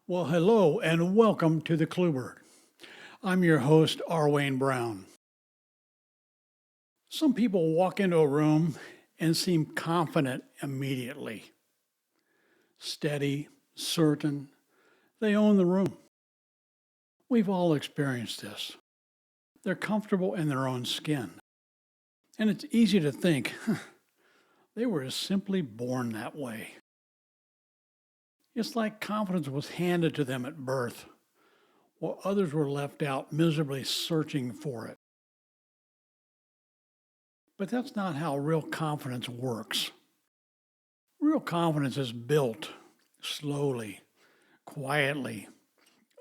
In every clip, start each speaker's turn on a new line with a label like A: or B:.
A: Well, hello and welcome to the Cluebird. I'm your host, Browne. Some people walk into a room and seem confident immediately. Steady, certain, they own the room. We've all experienced this. They're comfortable in their own skin. And it's easy to think, they were just simply born that way. It's like confidence was handed to them at birth, while others were left out miserably searching for it. But that's not how real confidence works. Real confidence is built slowly, quietly,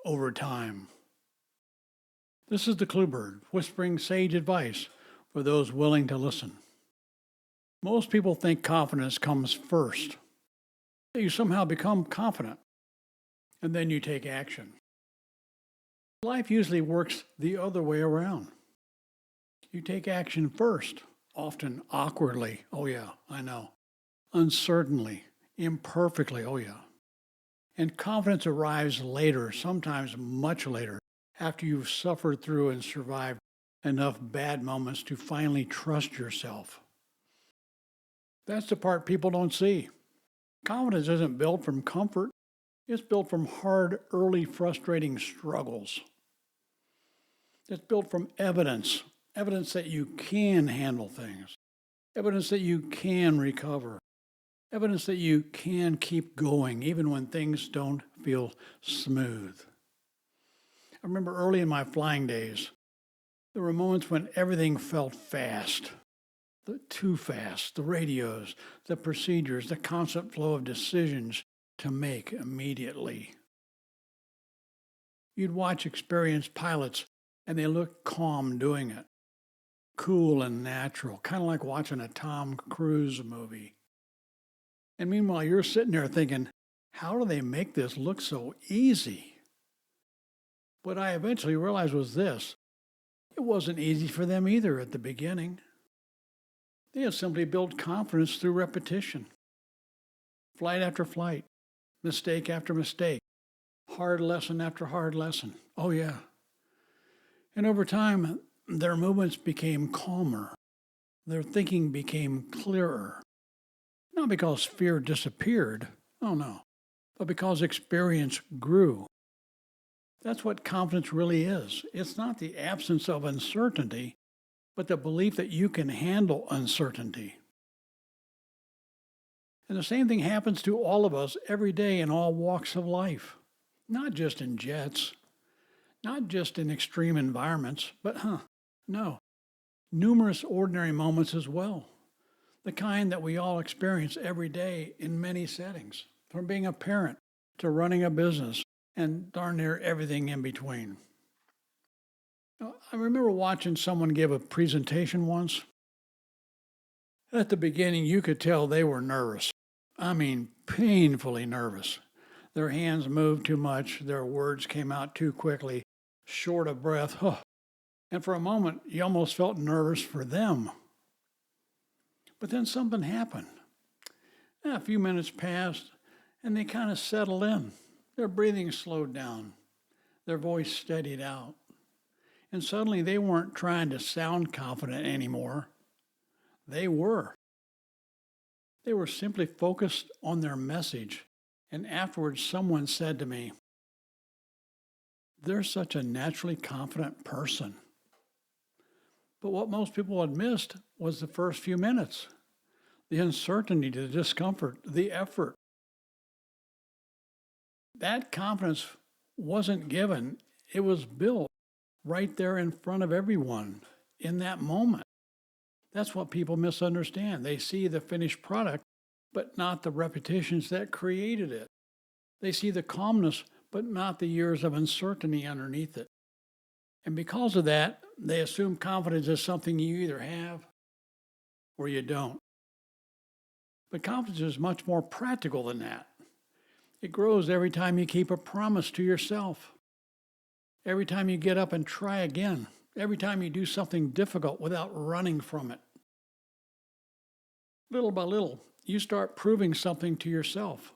A: over time. This is the Cluebird, whispering sage advice for those willing to listen. Most people think confidence comes first. You somehow become confident, and then you take action. Life usually works the other way around. You take action first, often awkwardly, oh yeah, I know, uncertainly, imperfectly, oh yeah. And confidence arrives later, sometimes much later, after you've suffered through and survived enough bad moments to finally trust yourself. That's the part people don't see. Confidence isn't built from comfort. It's built from hard, early, frustrating struggles. It's built from evidence that you can handle things, evidence that you can recover, evidence that you can keep going even when things don't feel smooth. I remember early in my flying days, there were moments when everything felt fast. Too fast, the radios, the procedures, the constant flow of decisions to make immediately. You'd watch experienced pilots and they looked calm doing it. Cool and natural, kind of like watching a Tom Cruise movie. And meanwhile, you're sitting there thinking, how do they make this look so easy? What I eventually realized was this. It wasn't easy for them either at the beginning. They had simply built confidence through repetition. Flight after flight, mistake after mistake, hard lesson after hard lesson. Oh yeah. And over time, their movements became calmer. Their thinking became clearer. Not because fear disappeared, oh no, but because experience grew. That's what confidence really is. It's not the absence of uncertainty, but the belief that you can handle uncertainty. And the same thing happens to all of us every day in all walks of life, not just in jets, not just in extreme environments, but no, numerous ordinary moments as well, the kind that we all experience every day in many settings, from being a parent to running a business and darn near everything in between. I remember watching someone give a presentation once. At the beginning, you could tell they were nervous. I mean, painfully nervous. Their hands moved too much, their words came out too quickly, short of breath. And for a moment, you almost felt nervous for them. But then something happened. A few minutes passed, and they kind of settled in. Their breathing slowed down. Their voice steadied out. And suddenly they weren't trying to sound confident anymore. They were. They were simply focused on their message. And afterwards, someone said to me, "They're such a naturally confident person." But what most people had missed was the first few minutes. The uncertainty, the discomfort, the effort. That confidence wasn't given. It was built right there in front of everyone in that moment. That's what people misunderstand. They see the finished product, but not the repetitions that created it. They see the calmness, but not the years of uncertainty underneath it. And because of that, they assume confidence is something you either have or you don't. But confidence is much more practical than that. It grows every time you keep a promise to yourself. Every time you get up and try again. Every time you do something difficult without running from it. Little by little, you start proving something to yourself.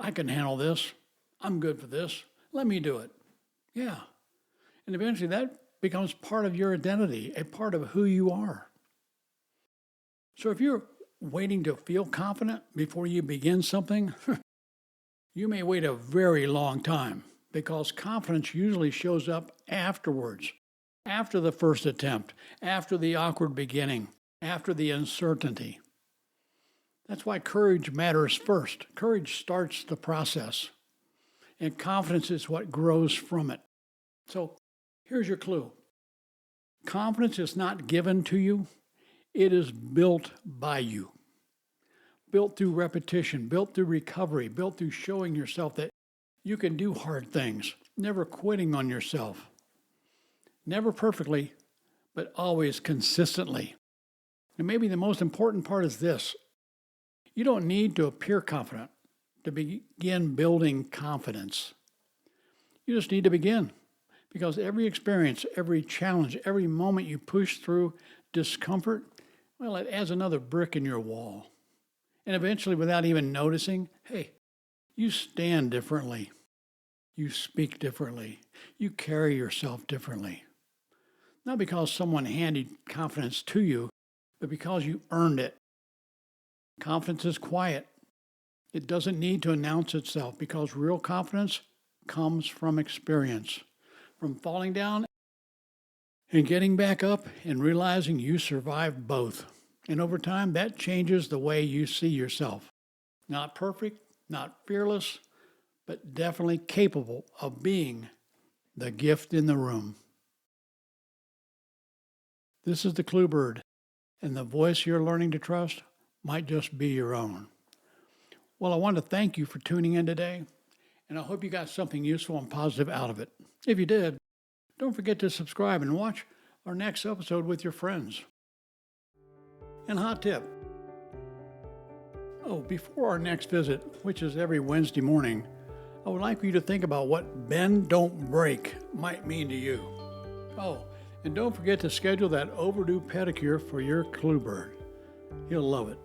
A: I can handle this. I'm good for this. Let me do it. Yeah. And eventually that becomes part of your identity, a part of who you are. So if you're waiting to feel confident before you begin something, you may wait a very long time because confidence usually shows up afterwards, after the first attempt, after the awkward beginning, after the uncertainty. That's why courage matters first. Courage starts the process, and confidence is what grows from it. So here's your clue. Confidence is not given to you, it is built by you. Built through repetition, built through recovery, built through showing yourself that you can do hard things, never quitting on yourself. Never perfectly, but always consistently. And maybe the most important part is this. You don't need to appear confident to begin building confidence. You just need to begin. Because every experience, every challenge, every moment you push through discomfort, well, it adds another brick in your wall. And eventually, without even noticing, hey, you stand differently. You speak differently. You carry yourself differently. Not because someone handed confidence to you, but because you earned it. Confidence is quiet. It doesn't need to announce itself because real confidence comes from experience, from falling down and getting back up and realizing you survived both. And over time, that changes the way you see yourself. Not perfect, not fearless, but definitely capable of being the gift in the room. This is the Clue Bird, and the voice you're learning to trust might just be your own. Well, I want to thank you for tuning in today, and I hope you got something useful and positive out of it. If you did, don't forget to subscribe and watch our next episode with your friends. And hot tip. Before our next visit, which is every Wednesday morning, I would like for you to think about what bend, don't break might mean to you. And don't forget to schedule that overdue pedicure for your Clue Bird. He'll love it.